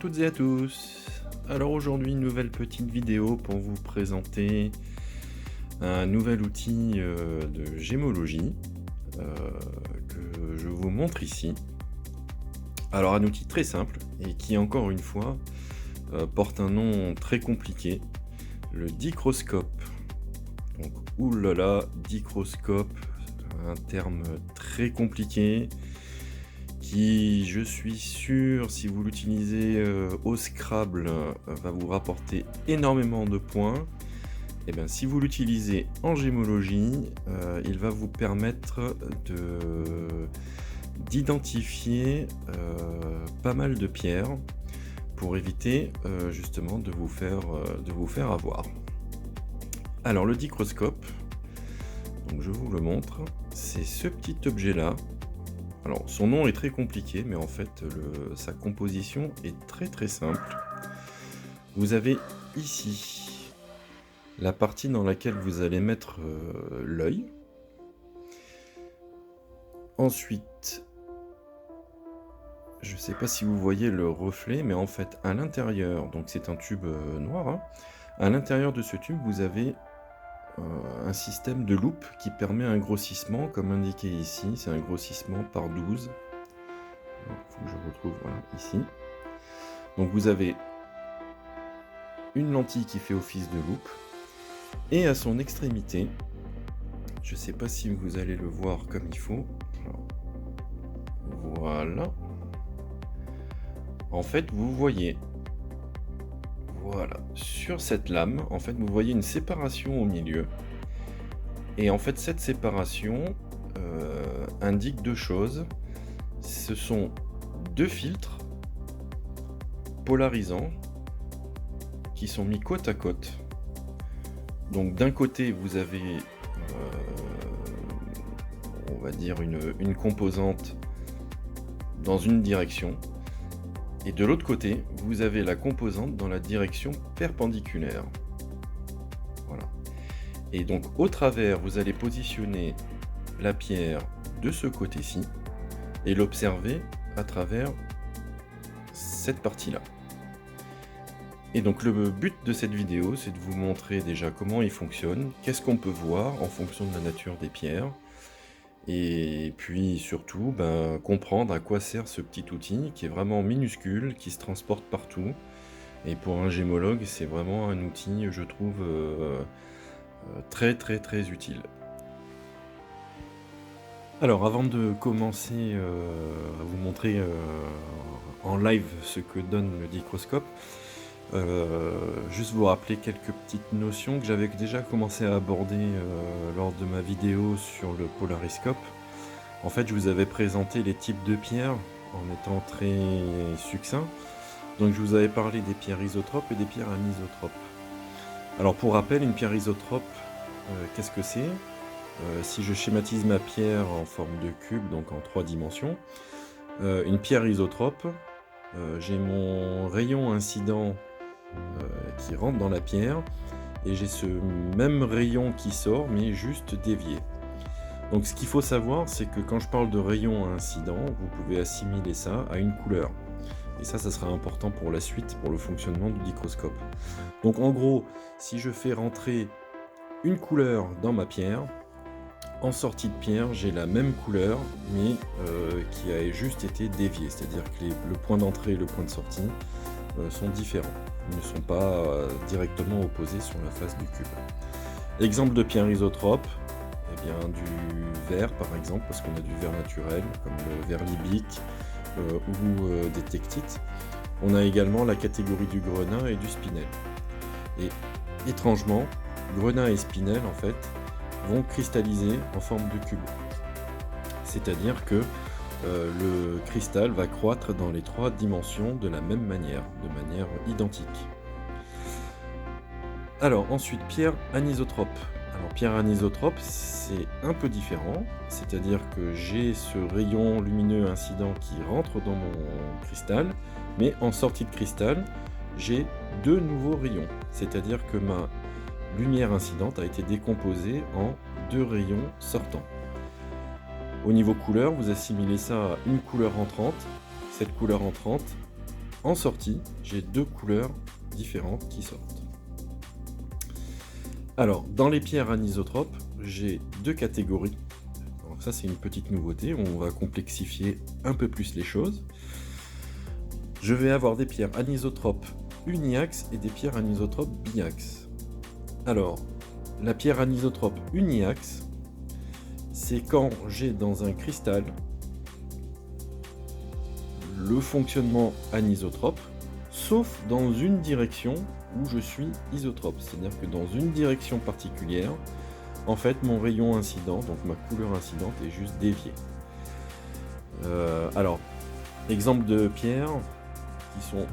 toutes et à tous. Alors aujourd'hui, une nouvelle petite vidéo pour vous présenter un nouvel outil de gémologie euh, que je vous montre ici. Alors un outil très simple et qui encore une fois porte un nom très compliqué, le dichroscope. Donc oulala, dichroscope, un terme très compliqué qui, je suis sûr, si vous l'utilisez au Scrabble, va vous rapporter énormément de points. Et bien, si vous l'utilisez en gémologie, il va vous permettre d'identifier pas mal de pierres pour éviter justement de vous faire avoir. Alors le dichroscope, donc je vous le montre, c'est ce petit objet-là. Alors, son nom est très compliqué, mais en fait, sa composition est très très simple. Vous avez ici la partie dans laquelle vous allez mettre l'œil. Ensuite, je ne sais pas si vous voyez le reflet, mais en fait, à l'intérieur, donc c'est un tube noir, hein, à l'intérieur de ce tube, vous avez un système de loupe qui permet un grossissement, comme indiqué ici, c'est un grossissement par 12. Il faut que je retrouve, voilà, ici. Donc vous avez une lentille qui fait office de loupe, et à son extrémité, je ne sais pas si vous allez le voir comme il faut, alors, voilà. En fait, vous voyez, voilà, sur cette lame, en fait, vous voyez une séparation au milieu. Et en fait, cette séparation indique deux choses. Ce sont deux filtres polarisants qui sont mis côte à côte. Donc d'un côté, vous avez, on va dire, une composante dans une direction. Et de l'autre côté, vous avez la composante dans la direction perpendiculaire. Voilà. Et donc au travers, vous allez positionner la pierre de ce côté-ci et l'observer à travers cette partie-là. Et donc le but de cette vidéo, c'est de vous montrer déjà comment il fonctionne, qu'est-ce qu'on peut voir en fonction de la nature des pierres, et puis surtout comprendre à quoi sert ce petit outil qui est vraiment minuscule, qui se transporte partout. Et pour un gémologue, c'est vraiment un outil, je trouve, très très très utile. Alors avant de commencer à vous montrer en live ce que donne le dichroscope, juste vous rappeler quelques petites notions que j'avais déjà commencé à aborder lors de ma vidéo sur le polariscope. En fait, je vous avais présenté les types de pierres en étant très succinct. Donc je vous avais parlé des pierres isotropes et des pierres anisotropes. Alors pour rappel, une pierre isotrope, qu'est-ce que c'est ? Si je schématise ma pierre en forme de cube, donc en 3 dimensions, une pierre isotrope, j'ai mon rayon incident qui rentre dans la pierre, et j'ai ce même rayon qui sort, mais juste dévié. Donc ce qu'il faut savoir, c'est que quand je parle de rayon incident, vous pouvez assimiler ça à une couleur. Et ça sera important pour la suite, pour le fonctionnement du dichroscope. Donc en gros, si je fais rentrer une couleur dans ma pierre, en sortie de pierre, j'ai la même couleur, mais qui a juste été déviée. C'est-à-dire que le point d'entrée et le point de sortie sont différents. Ils ne sont pas directement opposés sur la face du cube. Exemple de pierre isotrope, eh bien, du verre par exemple, parce qu'on a du verre naturel, comme le verre libique ou des tectites. On a également la catégorie du grenat et du spinel. Et étrangement, grenat et spinel en fait vont cristalliser en forme de cube. C'est-à-dire que le cristal va croître dans les 3 dimensions de la même manière, de manière identique. Alors ensuite, pierre anisotrope. Alors pierre anisotrope, c'est un peu différent, c'est-à-dire que j'ai ce rayon lumineux incident qui rentre dans mon cristal, mais en sortie de cristal, j'ai 2 nouveaux rayons, c'est-à-dire que ma lumière incidente a été décomposée en 2 rayons sortants. Au niveau couleur, vous assimilez ça à une couleur entrante. Cette couleur entrante en sortie, j'ai deux couleurs différentes qui sortent. Alors, dans les pierres anisotropes, j'ai deux catégories. Alors ça, c'est une petite nouveauté, on va complexifier un peu plus les choses. Je vais avoir des pierres anisotropes uniaxes et des pierres anisotropes biaxes. Alors, la pierre anisotrope uniaxe, c'est quand j'ai dans un cristal le fonctionnement anisotrope, sauf dans une direction où je suis isotrope. C'est-à-dire que dans une direction particulière, en fait, mon rayon incident, donc ma couleur incidente, est juste déviée. Alors, exemple de pierres qui sont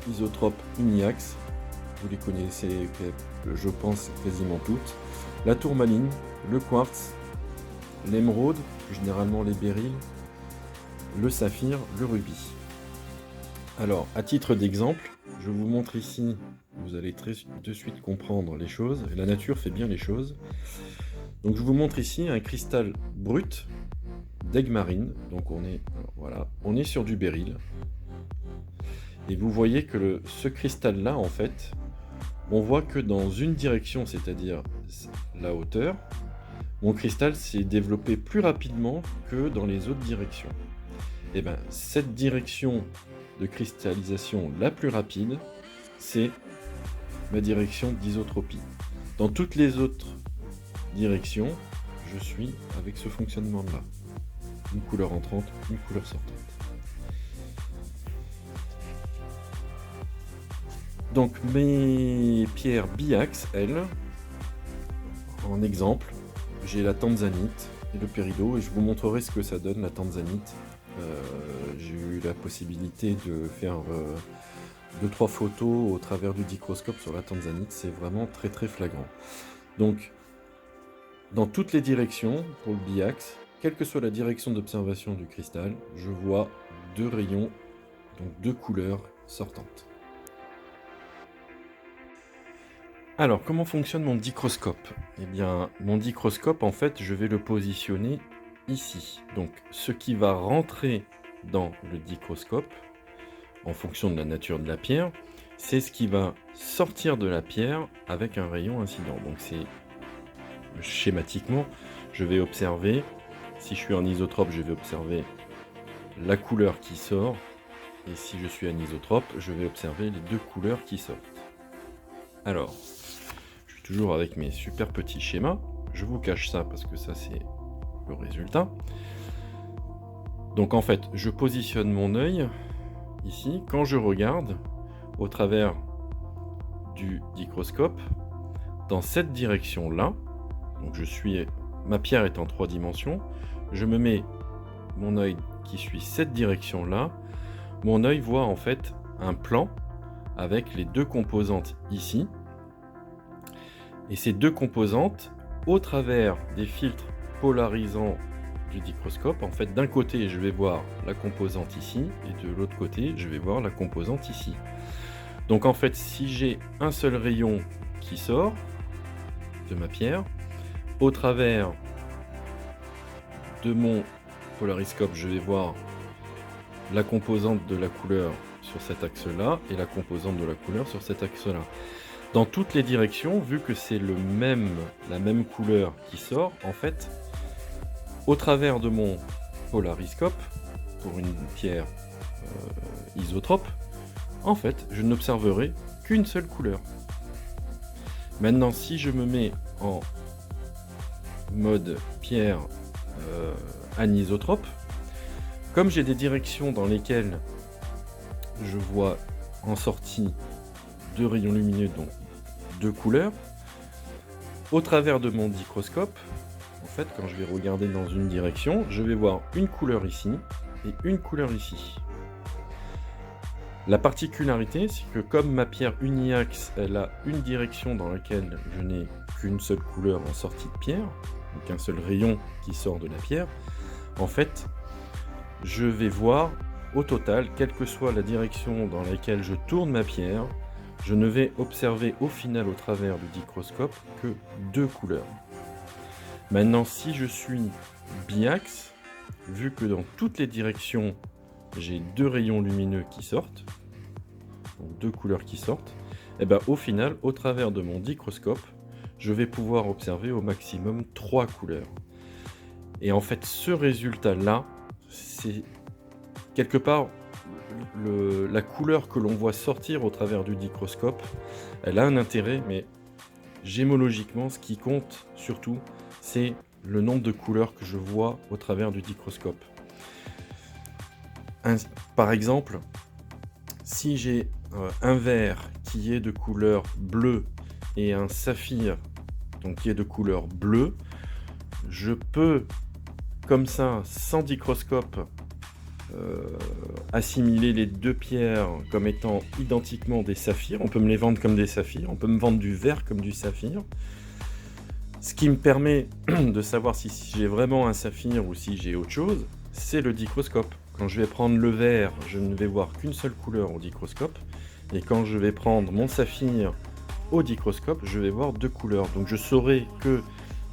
isotropes uniaxes, vous les connaissez, je pense, quasiment toutes. La tourmaline, le quartz, l'émeraude, généralement les béryls, le saphir, le rubis. Alors, à titre d'exemple, je vous montre ici, vous allez de suite comprendre les choses, et la nature fait bien les choses. Donc je vous montre ici un cristal brut d'aigue marine, donc on est sur du béryl. Et vous voyez que ce cristal-là, en fait, on voit que dans une direction, c'est-à-dire la hauteur, mon cristal s'est développé plus rapidement que dans les autres directions. Et bien, cette direction de cristallisation la plus rapide, c'est ma direction d'isotropie. Dans toutes les autres directions, je suis avec ce fonctionnement-là. Une couleur entrante, une couleur sortante. Donc mes pierres biaxes, elles, en exemple, j'ai la tanzanite et le péridot, et je vous montrerai ce que ça donne la tanzanite. J'ai eu la possibilité de faire 2-3 photos au travers du dichroscope sur la tanzanite, c'est vraiment très très flagrant. Donc, dans toutes les directions, pour le biaxe, quelle que soit la direction d'observation du cristal, je vois deux rayons, donc deux couleurs sortantes. Alors, comment fonctionne mon dichroscope? Eh bien, mon dichroscope, en fait, je vais le positionner ici. Donc, ce qui va rentrer dans le dichroscope, en fonction de la nature de la pierre, c'est ce qui va sortir de la pierre avec un rayon incident. Donc, c'est schématiquement, je vais observer, si je suis en isotrope, je vais observer la couleur qui sort, et si je suis anisotrope, je vais observer les deux couleurs qui sortent. Alors, je suis toujours avec mes super petits schémas, je vous cache ça parce que ça c'est le résultat. Donc en fait, je positionne mon œil ici, quand je regarde au travers du dichroscope, dans cette direction-là, donc ma pierre est en 3 dimensions, je me mets mon œil qui suit cette direction-là, mon œil voit en fait un plan avec les deux composantes ici, et ces deux composantes, au travers des filtres polarisants du dichroscope, en fait d'un côté je vais voir la composante ici, et de l'autre côté je vais voir la composante ici. Donc en fait, si j'ai un seul rayon qui sort de ma pierre, au travers de mon polariscope, je vais voir la composante de la couleur sur cet axe-là et la composante de la couleur sur cet axe-là. Dans toutes les directions, vu que c'est la même couleur qui sort, en fait, au travers de mon polariscope, pour une pierre isotrope, en fait, je n'observerai qu'une seule couleur. Maintenant, si je me mets en mode pierre anisotrope, comme j'ai des directions dans lesquelles je vois en sortie deux rayons lumineux, donc deux couleurs, au travers de mon dichroscope, en fait, quand je vais regarder dans une direction, je vais voir une couleur ici et une couleur ici. La particularité, c'est que comme ma pierre uniaxe, elle a une direction dans laquelle je n'ai qu'une seule couleur en sortie de pierre, donc un seul rayon qui sort de la pierre, en fait, je vais voir au total, quelle que soit la direction dans laquelle je tourne ma pierre, je ne vais observer au final au travers du dichroscope que deux couleurs. Maintenant, si je suis biaxe, vu que dans toutes les directions, j'ai deux rayons lumineux qui sortent, donc 2 couleurs qui sortent, et ben, au final, au travers de mon dichroscope, je vais pouvoir observer au maximum 3 couleurs. Et en fait, ce résultat-là, c'est quelque part la couleur que l'on voit sortir au travers du dichroscope, elle a un intérêt, mais gémologiquement, ce qui compte surtout, c'est le nombre de couleurs que je vois au travers du dichroscope. Par exemple, si j'ai un verre qui est de couleur bleue et un saphir donc qui est de couleur bleue, je peux, comme ça, sans dichroscope, assimiler les 2 pierres comme étant identiquement des saphirs. On peut me les vendre comme des saphirs, on peut me vendre du verre comme du saphir. Ce qui me permet de savoir si j'ai vraiment un saphir ou si j'ai autre chose, c'est le dichroscope. Quand je vais prendre le verre, je ne vais voir qu'une seule couleur au dichroscope, et quand je vais prendre mon saphir au dichroscope, je vais voir 2 couleurs. Donc je saurai que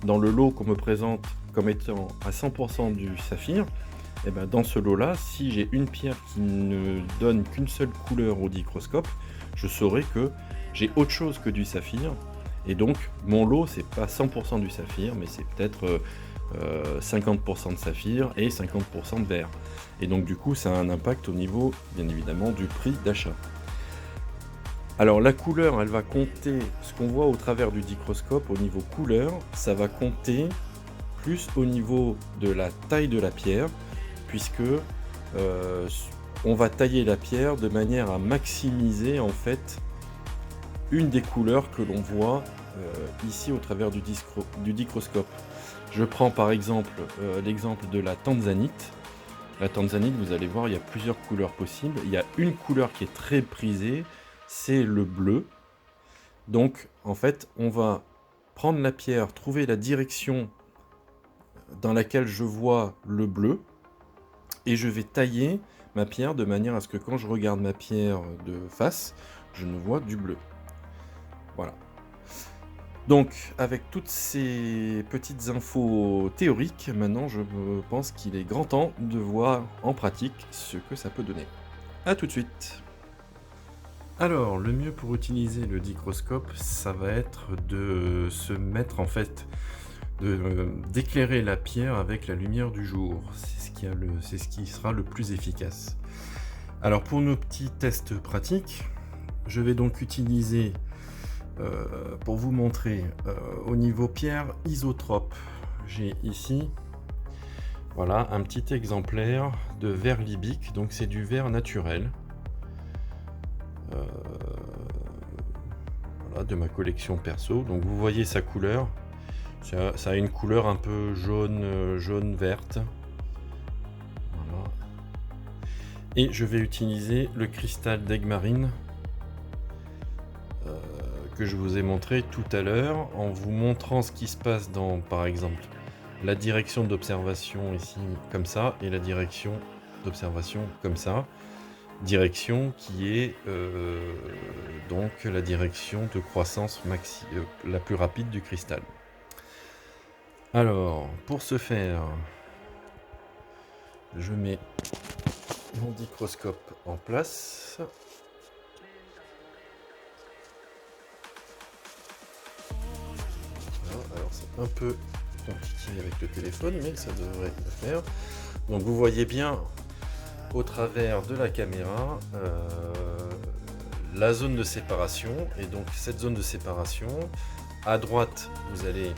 dans le lot qu'on me présente comme étant à 100% du saphir, et ben dans ce lot-là, si j'ai une pierre qui ne donne qu'une seule couleur au dichroscope, je saurai que j'ai autre chose que du saphir. Et donc, mon lot, c'est pas 100% du saphir, mais c'est peut-être 50% de saphir et 50% de verre. Et donc, du coup, ça a un impact au niveau, bien évidemment, du prix d'achat. Alors, la couleur, elle va compter, ce qu'on voit au travers du dichroscope, au niveau couleur, ça va compter plus au niveau de la taille de la pierre, puisque on va tailler la pierre de manière à maximiser, en fait, une des couleurs que l'on voit ici au travers du dichroscope. Je prends par exemple l'exemple de la tanzanite. La tanzanite, vous allez voir, il y a plusieurs couleurs possibles. Il y a une couleur qui est très prisée, c'est le bleu. Donc en fait, on va prendre la pierre, trouver la direction dans laquelle je vois le bleu, et je vais tailler ma pierre de manière à ce que quand je regarde ma pierre de face, je ne vois du bleu. Voilà. Donc, avec toutes ces petites infos théoriques, maintenant je pense qu'il est grand temps de voir en pratique ce que ça peut donner. A tout de suite. Alors, le mieux pour utiliser le dichroscope, ça va être de se mettre en fait, d'éclairer la pierre avec la lumière du jour. C'est ce qui sera le plus efficace. Alors, pour nos petits tests pratiques, je vais donc utiliser pour vous montrer au niveau pierre isotrope. J'ai ici voilà un petit exemplaire de verre libique, donc c'est du verre naturel voilà, de ma collection perso. Donc vous voyez sa couleur, ça a une couleur un peu jaune verte. Voilà. Et je vais utiliser le cristal d'Egmarine que je vous ai montré tout à l'heure, en vous montrant ce qui se passe dans, par exemple, la direction d'observation ici, comme ça, et la direction d'observation comme ça. Direction qui est donc la direction de croissance la plus rapide du cristal. Alors, pour ce faire, je mets mon dichroscope en place. Alors c'est un peu compliqué avec le téléphone, mais ça devrait le faire. Donc vous voyez bien au travers de la caméra la zone de séparation. Et donc cette zone de séparation, à droite, vous allez,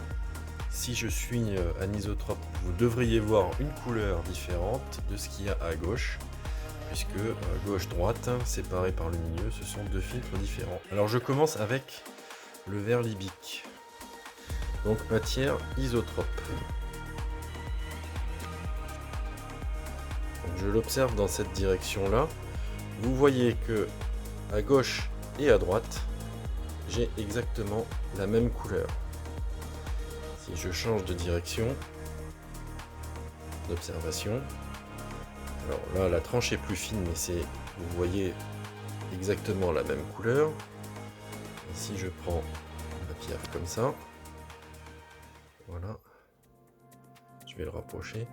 si je suis anisotrope, vous devriez voir une couleur différente de ce qu'il y a à gauche, puisque gauche-droite, séparé par le milieu, ce sont 2 filtres différents. Alors je commence avec le verre libique. Donc matière isotrope. Donc, je l'observe dans cette direction-là. Vous voyez que à gauche et à droite, j'ai exactement la même couleur. Si je change de direction d'observation, alors là la tranche est plus fine, mais vous voyez exactement la même couleur. Et si je prends la pierre comme ça, voilà, je vais le rapprocher,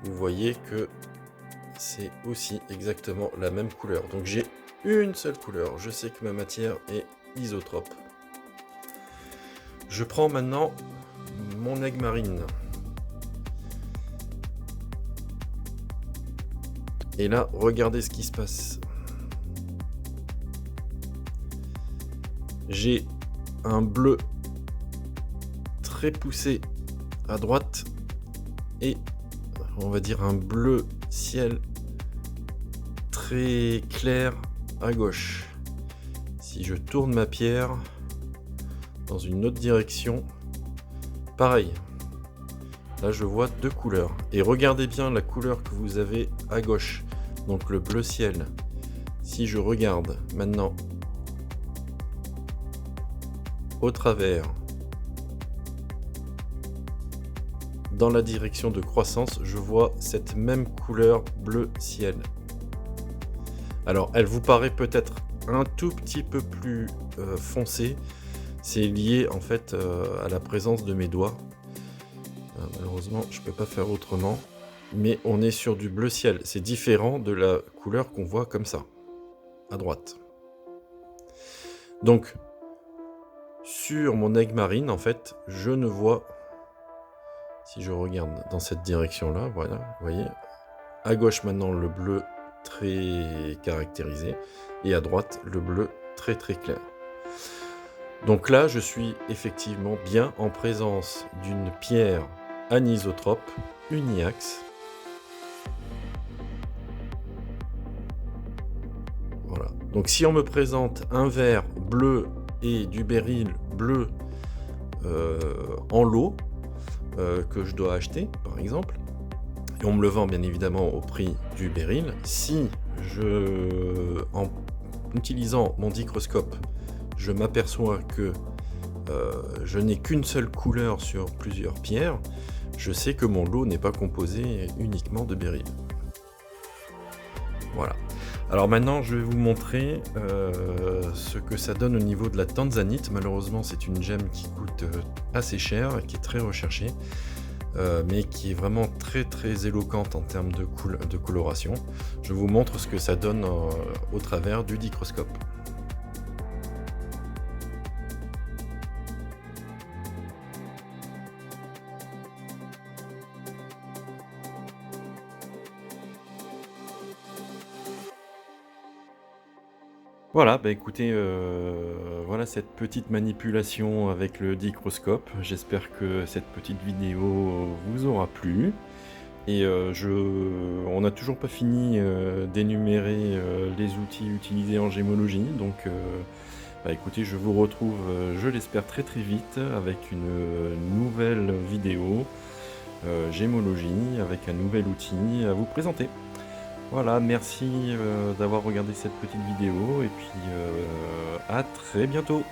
vous voyez que c'est aussi exactement la même couleur. Donc j'ai une seule couleur. Je sais que ma matière est isotrope. Je prends maintenant mon aigue marine. Et là, regardez ce qui se passe. J'ai un bleu très poussé à droite et on va dire un bleu ciel très clair à gauche. Si je tourne ma pierre dans une autre direction, pareil. Là, je vois deux couleurs. Et regardez bien la couleur que vous avez à gauche. Donc le bleu ciel. Si je regarde maintenant au travers dans la direction de croissance, je vois cette même couleur bleu ciel. Alors, elle vous paraît peut-être un tout petit peu plus foncée. C'est lié en fait à la présence de mes doigts. Malheureusement, je ne peux pas faire autrement. Mais on est sur du bleu ciel. C'est différent de la couleur qu'on voit comme ça, à droite. Donc, sur mon aigue marine, en fait, je ne vois, si je regarde dans cette direction-là, voilà, vous voyez, à gauche maintenant le bleu très caractérisé, et à droite le bleu très très clair. Donc là, je suis effectivement bien en présence d'une pierre anisotrope, uniaxe. Voilà. Donc si on me présente un verre bleu et du béryl bleu en lot que je dois acheter, par exemple, et on me le vend bien évidemment au prix du béryl, si en utilisant mon dichroscope, je m'aperçois que je n'ai qu'une seule couleur sur plusieurs pierres, je sais que mon lot n'est pas composé uniquement de béryl. Voilà. Alors maintenant, je vais vous montrer ce que ça donne au niveau de la tanzanite. Malheureusement, c'est une gemme qui coûte assez cher, qui est très recherchée, mais qui est vraiment très très éloquente en termes de coloration. Je vous montre ce que ça donne au travers du dichroscope. Voilà, bah écoutez, voilà cette petite manipulation avec le dichroscope. J'espère que cette petite vidéo vous aura plu. Et on n'a toujours pas fini d'énumérer les outils utilisés en gémologie. Donc, bah écoutez, je vous retrouve, je l'espère, très très vite avec une nouvelle vidéo gémologie, avec un nouvel outil à vous présenter. Voilà, merci d'avoir regardé cette petite vidéo et puis à très bientôt.